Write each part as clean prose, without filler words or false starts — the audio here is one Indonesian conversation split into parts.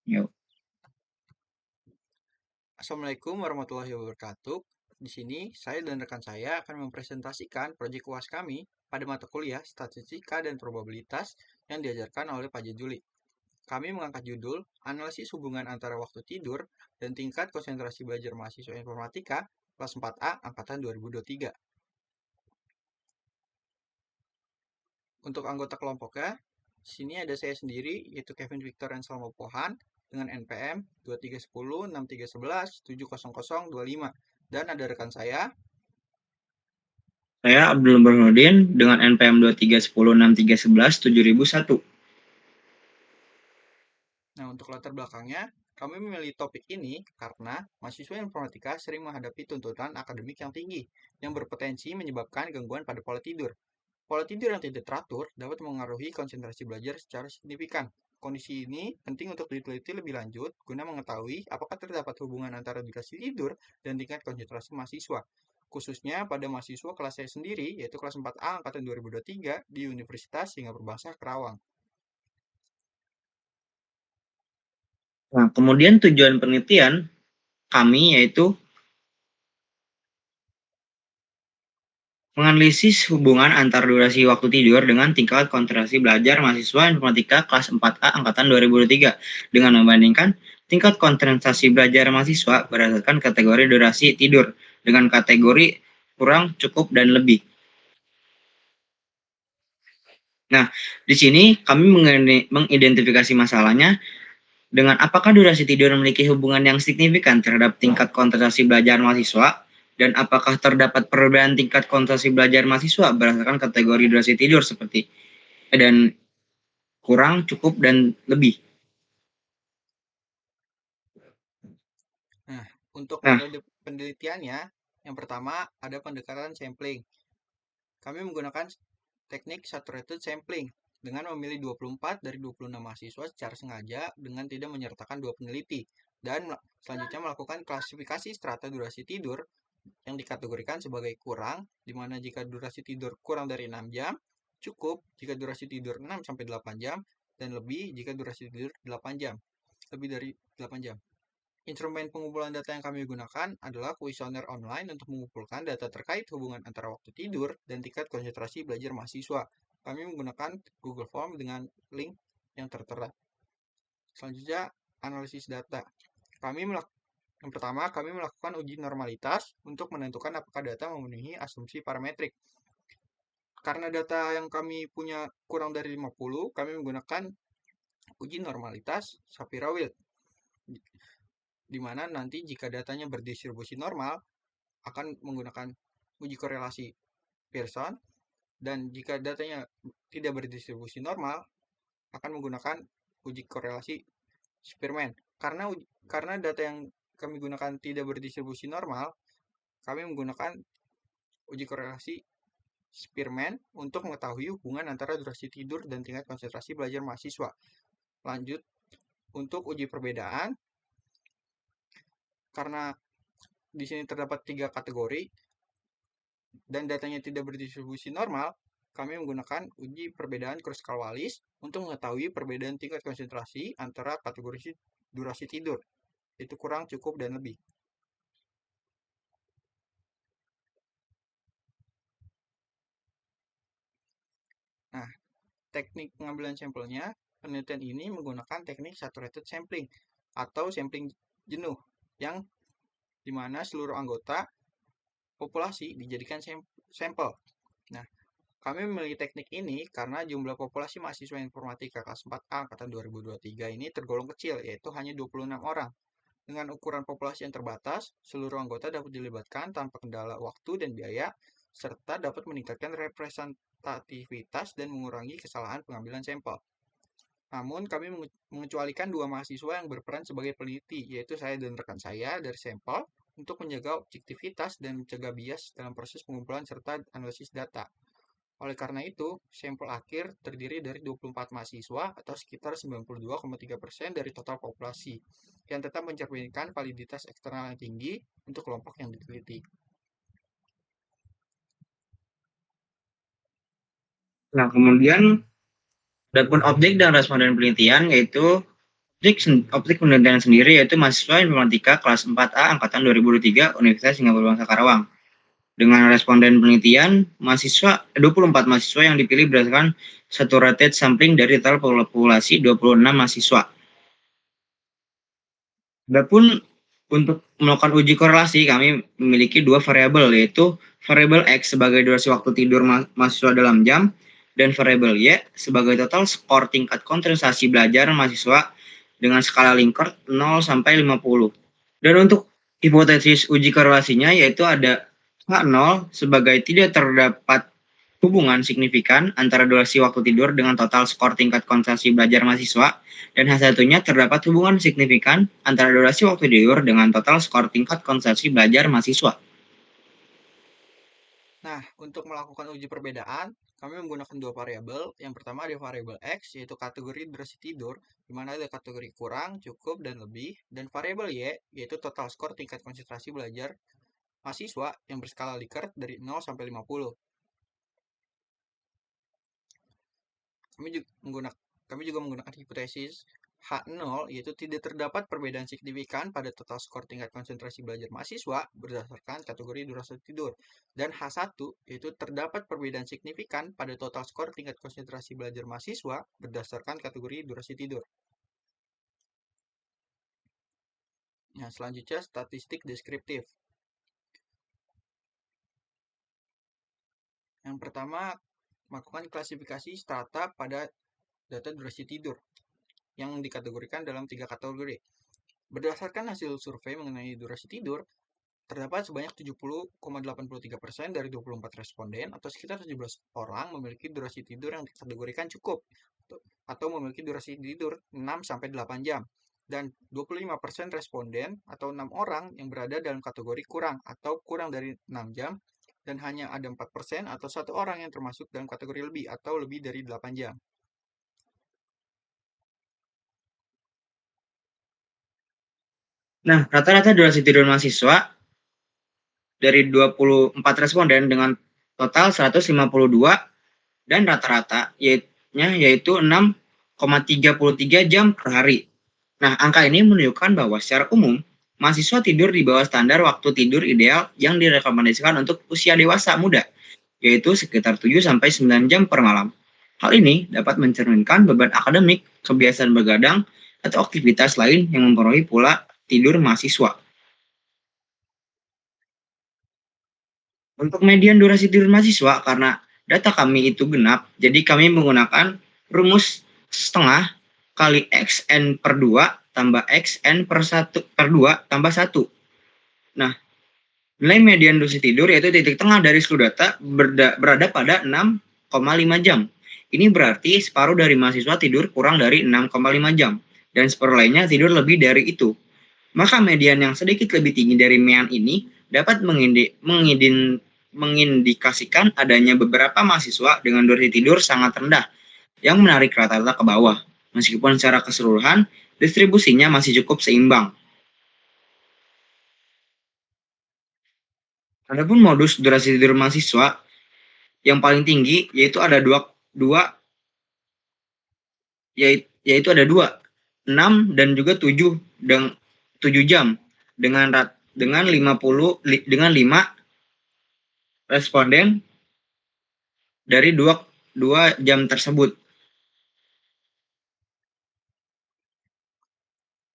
Yuk. Assalamualaikum warahmatullahi wabarakatuh. Di sini, saya dan rekan saya akan mempresentasikan proyek UAS kami pada mata kuliah Statistika dan Probabilitas yang diajarkan oleh Pak Juli. Kami mengangkat judul Analisis Hubungan Antara Waktu Tidur dan Tingkat Konsentrasi Belajar Mahasiswa Informatika kelas 4A angkatan 2023. Untuk anggota kelompoknya, di sini ada saya sendiri, yaitu Kevin Victor Salmo Pohan, dengan NPM 23106311700025. Dan ada rekan saya. Saya Abdul Burhanuddin dengan NPM 231063117001. Nah, untuk latar belakangnya, kami memilih topik ini karena mahasiswa informatika sering menghadapi tuntutan akademik yang tinggi, yang berpotensi menyebabkan gangguan pada pola tidur. Pola tidur yang tidak teratur dapat mengaruhi konsentrasi belajar secara signifikan. Kondisi ini penting untuk diteliti lebih lanjut guna mengetahui apakah terdapat hubungan antara durasi tidur dan tingkat konsentrasi mahasiswa. Khususnya pada mahasiswa kelas saya sendiri, yaitu kelas 4A angkatan 2023 di Universitas Singapura Bangsa Kerawang. Nah, kemudian tujuan penelitian kami yaitu menganalisis hubungan antar durasi waktu tidur dengan tingkat konsentrasi belajar mahasiswa informatika kelas 4A angkatan 2023 dengan membandingkan tingkat konsentrasi belajar mahasiswa berdasarkan kategori durasi tidur dengan kategori kurang, cukup, dan lebih. Nah, di sini kami mengidentifikasi masalahnya dengan apakah durasi tidur memiliki hubungan yang signifikan terhadap tingkat konsentrasi belajar mahasiswa dan apakah terdapat perbedaan tingkat konsentrasi belajar mahasiswa berdasarkan kategori durasi tidur seperti dan kurang, cukup, dan lebih. Nah, untuk Nah, metode penelitiannya, yang pertama ada pendekatan sampling. Kami menggunakan teknik saturated sampling dengan memilih 24 dari 26 mahasiswa secara sengaja dengan tidak menyertakan dua peneliti dan selanjutnya melakukan klasifikasi strata durasi tidur yang dikategorikan sebagai kurang, di mana jika durasi tidur kurang dari 6 jam, cukup jika durasi tidur 6-8 jam, dan lebih jika durasi tidur 8 jam, lebih dari 8 jam. Instrumen pengumpulan data yang kami gunakan adalah kuesioner online untuk mengumpulkan data terkait hubungan antara waktu tidur dan tingkat konsentrasi belajar mahasiswa. Kami menggunakan Google Form dengan link yang tertera. Selanjutnya, analisis data. Yang pertama, kami melakukan uji normalitas untuk menentukan apakah data memenuhi asumsi parametrik. Karena data yang kami punya kurang dari 50, kami menggunakan uji normalitas Shapiro-Wilk, di mana nanti jika datanya berdistribusi normal, akan menggunakan uji korelasi Pearson, dan jika datanya tidak berdistribusi normal, akan menggunakan uji korelasi Spearman. Karena data yang kami gunakan tidak berdistribusi normal, kami menggunakan uji korelasi Spearman untuk mengetahui hubungan antara durasi tidur dan tingkat konsentrasi belajar mahasiswa. Lanjut, untuk uji perbedaan, karena di sini terdapat 3 kategori dan datanya tidak berdistribusi normal, kami menggunakan uji perbedaan Kruskal-Wallis untuk mengetahui perbedaan tingkat konsentrasi antara kategori durasi tidur, itu kurang, cukup, dan lebih. Nah, teknik pengambilan sampelnya, penelitian ini menggunakan teknik saturated sampling atau sampling jenuh, yang dimana seluruh anggota populasi dijadikan sampel. Nah, kami memilih teknik ini karena jumlah populasi mahasiswa informatika kelas 4A angkatan 2023 ini tergolong kecil, yaitu hanya 26 orang. Dengan ukuran populasi yang terbatas, seluruh anggota dapat dilibatkan tanpa kendala waktu dan biaya, serta dapat meningkatkan representativitas dan mengurangi kesalahan pengambilan sampel. Namun, kami mengecualikan dua mahasiswa yang berperan sebagai peneliti, yaitu saya dan rekan saya dari sampel, untuk menjaga objektivitas dan mencegah bias dalam proses pengumpulan serta analisis data. Oleh karena itu, sampel akhir terdiri dari 24 mahasiswa atau sekitar 92,3% dari total populasi yang tetap mencerminkan validitas eksternal yang tinggi untuk kelompok yang diteliti. kemudian adapun objek dan responden penelitian yaitu Objek penelitian sendiri yaitu mahasiswa informatika kelas 4A angkatan 2023 Universitas Singapura Bangsa Karawang. Dengan responden penelitian, 24 mahasiswa yang dipilih berdasarkan saturated sampling dari total populasi 26 mahasiswa. Adapun untuk melakukan uji korelasi, kami memiliki dua variabel, yaitu variabel X sebagai durasi waktu tidur mahasiswa dalam jam, dan variabel Y sebagai total skor tingkat konsentrasi belajar mahasiswa dengan skala Likert 0 sampai 50. Dan untuk hipotesis uji korelasinya yaitu ada H0 sebagai tidak terdapat hubungan signifikan antara durasi waktu tidur dengan total skor tingkat konsentrasi belajar mahasiswa, dan H1-nya terdapat hubungan signifikan antara durasi waktu tidur dengan total skor tingkat konsentrasi belajar mahasiswa. Nah, untuk melakukan uji perbedaan, kami menggunakan dua variabel. Yang pertama ada variabel X, yaitu kategori durasi tidur, di mana ada kategori kurang, cukup, dan lebih. Dan variabel Y, yaitu total skor tingkat konsentrasi belajar mahasiswa yang berskala Likert dari 0 sampai 50. Kami juga menggunakan hipotesis H0, yaitu tidak terdapat perbedaan signifikan pada total skor tingkat konsentrasi belajar mahasiswa berdasarkan kategori durasi tidur. Dan H1, yaitu terdapat perbedaan signifikan pada total skor tingkat konsentrasi belajar mahasiswa berdasarkan kategori durasi tidur. Nah, selanjutnya statistik deskriptif. Yang pertama, melakukan klasifikasi strata pada data durasi tidur yang dikategorikan dalam 3 kategori. Berdasarkan hasil survei mengenai durasi tidur, terdapat sebanyak 70,83% dari 24 responden atau sekitar 17 orang memiliki durasi tidur yang dikategorikan cukup atau memiliki durasi tidur 6 sampai 8 jam. Dan 25% responden atau 6 orang yang berada dalam kategori kurang atau kurang dari 6 jam, dan hanya ada 4% atau 1 orang yang termasuk dalam kategori lebih atau lebih dari 8 jam. Nah, rata-rata durasi tidur mahasiswa dari 24 responden dengan total 152 dan rata-rata yaitu 6,33 jam per hari. Nah, angka ini menunjukkan bahwa secara umum mahasiswa tidur di bawah standar waktu tidur ideal yang direkomendasikan untuk usia dewasa muda, yaitu sekitar 7 sampai 9 jam per malam. Hal ini dapat mencerminkan beban akademik, kebiasaan begadang, atau aktivitas lain yang mempengaruhi pola tidur mahasiswa. Untuk median durasi tidur mahasiswa, karena data kami itu genap, jadi kami menggunakan rumus setengah kali XN per 2 tambah XN per 2 tambah 1. Nah, nilai median durasi tidur yaitu titik tengah dari seluruh data berada pada 6,5 jam. Ini berarti separuh dari mahasiswa tidur kurang dari 6,5 jam, dan separuh lainnya tidur lebih dari itu. Maka median yang sedikit lebih tinggi dari mean ini dapat mengindikasikan adanya beberapa mahasiswa dengan durasi tidur sangat rendah yang menarik rata-rata ke bawah. Meskipun secara keseluruhan distribusinya masih cukup seimbang. Adapun modus durasi tidur mahasiswa yang paling tinggi yaitu ada yaitu ada 6 dan juga 7 jam dengan 5 responden dari 2 jam tersebut.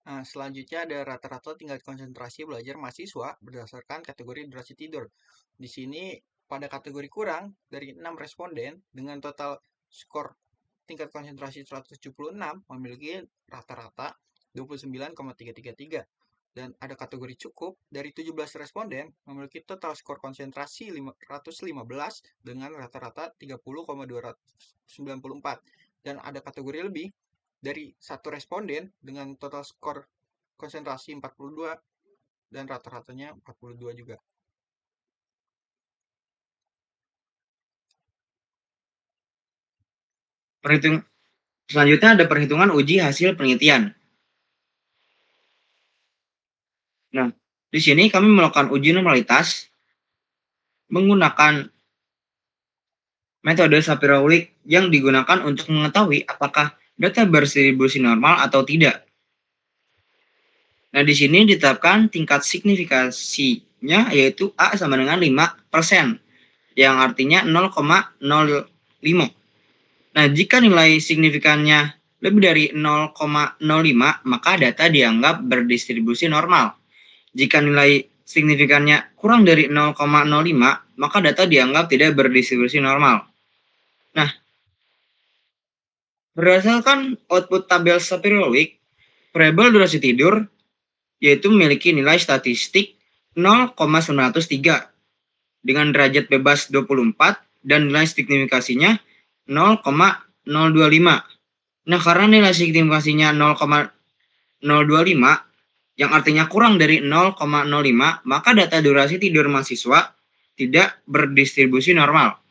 Nah, selanjutnya ada rata-rata tingkat konsentrasi belajar mahasiswa berdasarkan kategori durasi tidur. Di sini pada kategori kurang dari 6 responden dengan total skor tingkat konsentrasi 176 memiliki rata-rata 29,333. Dan ada kategori cukup dari 17 responden memiliki total skor konsentrasi 515 dengan rata-rata 30,294. Dan ada kategori lebih dari 1 responden dengan total skor konsentrasi 42 dan rata-ratanya 42 juga. Selanjutnya ada perhitungan uji hasil penelitian. Nah, di sini kami melakukan uji normalitas menggunakan metode Shapiro-Wilk yang digunakan untuk mengetahui apakah data berdistribusi normal atau tidak. Nah, di sini ditetapkan tingkat signifikasinya yaitu A sama dengan 5%, yang artinya 0,05. Nah, jika nilai signifikannya lebih dari 0,05, maka data dianggap berdistribusi normal. Jika nilai signifikannya kurang dari 0,05, maka data dianggap tidak berdistribusi normal. Nah, berdasarkan output tabel Spiral Week, variabel durasi tidur yaitu memiliki nilai statistik 0,903 dengan derajat bebas 24 dan nilai signifikasinya 0,025. Nah, karena nilai signifikasinya 0,025 yang artinya kurang dari 0,05, maka data durasi tidur mahasiswa tidak berdistribusi normal.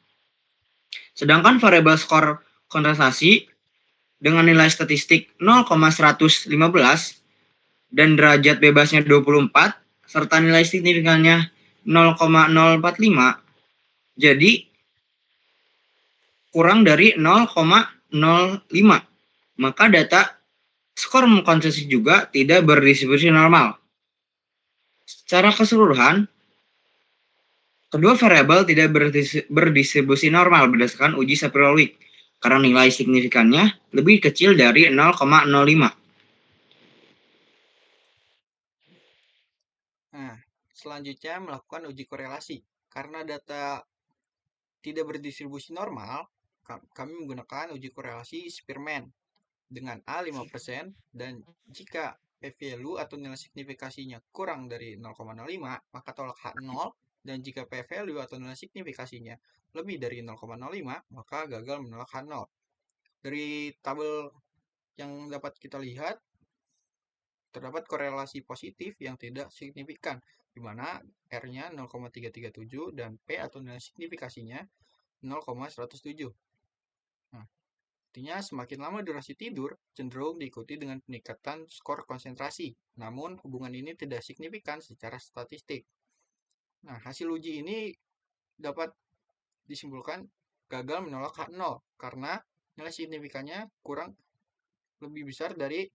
Sedangkan variabel skor konsentrasi dengan nilai statistik 0,115 dan derajat bebasnya 24 serta nilai signifikannya 0,045, jadi kurang dari 0,05, maka data skor konsentrasi juga tidak berdistribusi normal. Secara keseluruhan, kedua variabel tidak berdistribusi normal berdasarkan uji Spiral Week karena nilai signifikannya lebih kecil dari 0,05. Nah, selanjutnya melakukan uji korelasi. Karena data tidak berdistribusi normal, kami menggunakan uji korelasi Spearman dengan A 5% dan jika p-value atau nilai signifikasinya kurang dari 0,05, maka tolak H0, dan jika p-value atau nilai signifikasinya lebih dari 0,05, maka gagal menolak H0. Dari tabel yang dapat kita lihat, terdapat korelasi positif yang tidak signifikan, di mana R-nya 0,337 dan P atau nilai signifikasinya 0,107. Nah, artinya semakin lama durasi tidur cenderung diikuti dengan peningkatan skor konsentrasi, namun hubungan ini tidak signifikan secara statistik. Nah, hasil uji ini dapat disimpulkan gagal menolak H0 karena nilai signifikannya kurang lebih besar dari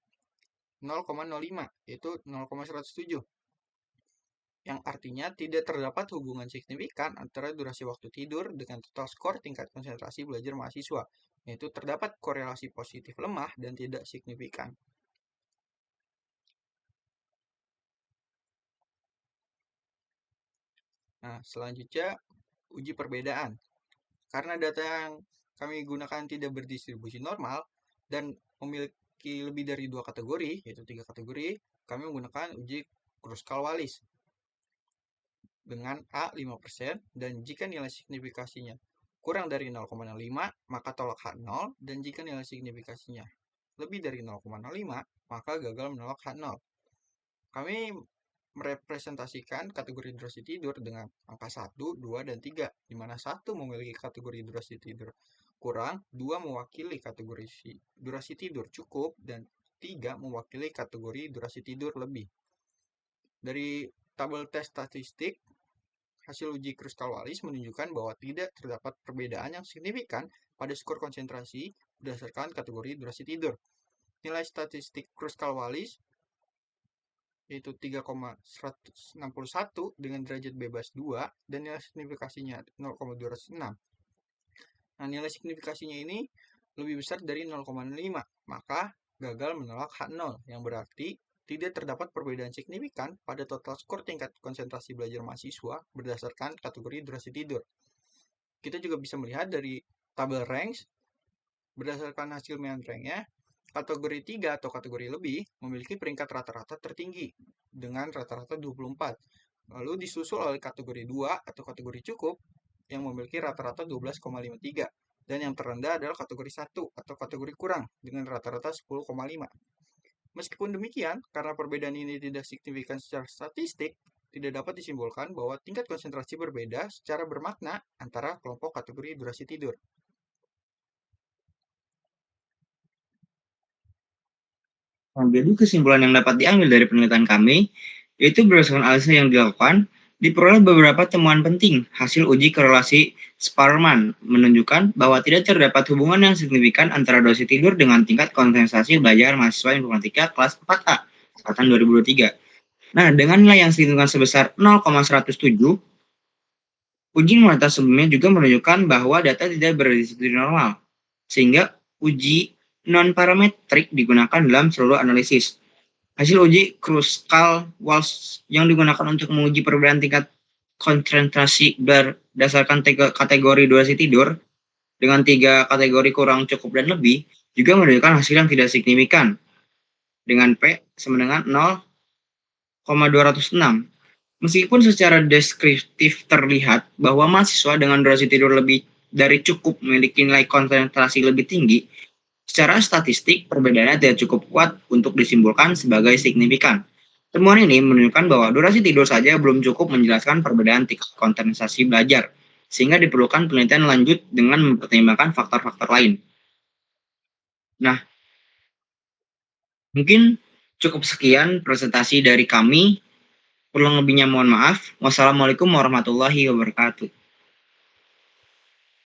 0,05, yaitu 0,107. Yang artinya tidak terdapat hubungan signifikan antara durasi waktu tidur dengan total skor tingkat konsentrasi belajar mahasiswa, yaitu terdapat korelasi positif lemah dan tidak signifikan. Nah, selanjutnya uji perbedaan. Karena data yang kami gunakan tidak berdistribusi normal dan memiliki lebih dari 2 kategori, yaitu 3 kategori, kami menggunakan uji Kruskal-Wallis dengan A 5% dan jika nilai signifikasinya kurang dari 0,05, maka tolak H0, dan jika nilai signifikasinya lebih dari 0,05, maka gagal menolak H0. Kami merepresentasikan kategori durasi tidur dengan angka 1, 2, dan 3, di mana 1 memiliki kategori durasi tidur kurang, 2 mewakili kategori durasi tidur cukup, dan 3 mewakili kategori durasi tidur lebih. Dari tabel tes statistik, hasil uji Kruskal-Wallis menunjukkan bahwa tidak terdapat perbedaan yang signifikan pada skor konsentrasi berdasarkan kategori durasi tidur. Nilai statistik Kruskal-Wallis yaitu 3,161 dengan derajat bebas 2 dan nilai signifikasinya 0,206. Nah, nilai signifikasinya ini lebih besar dari 0,5, maka gagal menolak H0, yang berarti tidak terdapat perbedaan signifikan pada total skor tingkat konsentrasi belajar mahasiswa berdasarkan kategori durasi tidur. Kita juga bisa melihat dari tabel ranks, berdasarkan hasil mean rank-nya, kategori 3 atau kategori lebih memiliki peringkat rata-rata tertinggi dengan rata-rata 24. Lalu disusul oleh kategori 2 atau kategori cukup yang memiliki rata-rata 12,53. Dan yang terendah adalah kategori 1 atau kategori kurang dengan rata-rata 10,5. Meskipun demikian, karena perbedaan ini tidak signifikan secara statistik, tidak dapat disimpulkan bahwa tingkat konsentrasi berbeda secara bermakna antara kelompok kategori durasi tidur. Nah, jadi kesimpulan yang dapat diambil dari penelitian kami, yaitu berdasarkan analisis yang dilakukan, diperoleh beberapa temuan penting. Hasil uji korelasi Sparman menunjukkan bahwa tidak terdapat hubungan yang signifikan antara durasi tidur dengan tingkat konsentrasi belajar mahasiswa informatika kelas 4A. Kesehatan 2023. Nah, dengan nilai yang signifikan sebesar 0,107, uji kualitas sebelumnya juga menunjukkan bahwa data tidak berada di situ normal, sehingga uji non-parametrik digunakan dalam seluruh analisis. Hasil uji Kruskal-Walsh yang digunakan untuk menguji perbedaan tingkat konsentrasi berdasarkan kategori durasi tidur dengan 3 kategori kurang, cukup, dan lebih juga menunjukkan hasil yang tidak signifikan dengan P sama dengan 0,206. Meskipun secara deskriptif terlihat bahwa mahasiswa dengan durasi tidur lebih dari cukup memiliki nilai konsentrasi lebih tinggi, secara statistik perbedaannya tidak cukup kuat untuk disimpulkan sebagai signifikan. Temuan ini menunjukkan bahwa durasi tidur saja belum cukup menjelaskan perbedaan tingkat konsentrasi belajar, sehingga diperlukan penelitian lanjut dengan mempertimbangkan faktor-faktor lain. Nah, mungkin cukup sekian presentasi dari kami. Kurang lebihnya mohon maaf. Wassalamualaikum warahmatullahi wabarakatuh.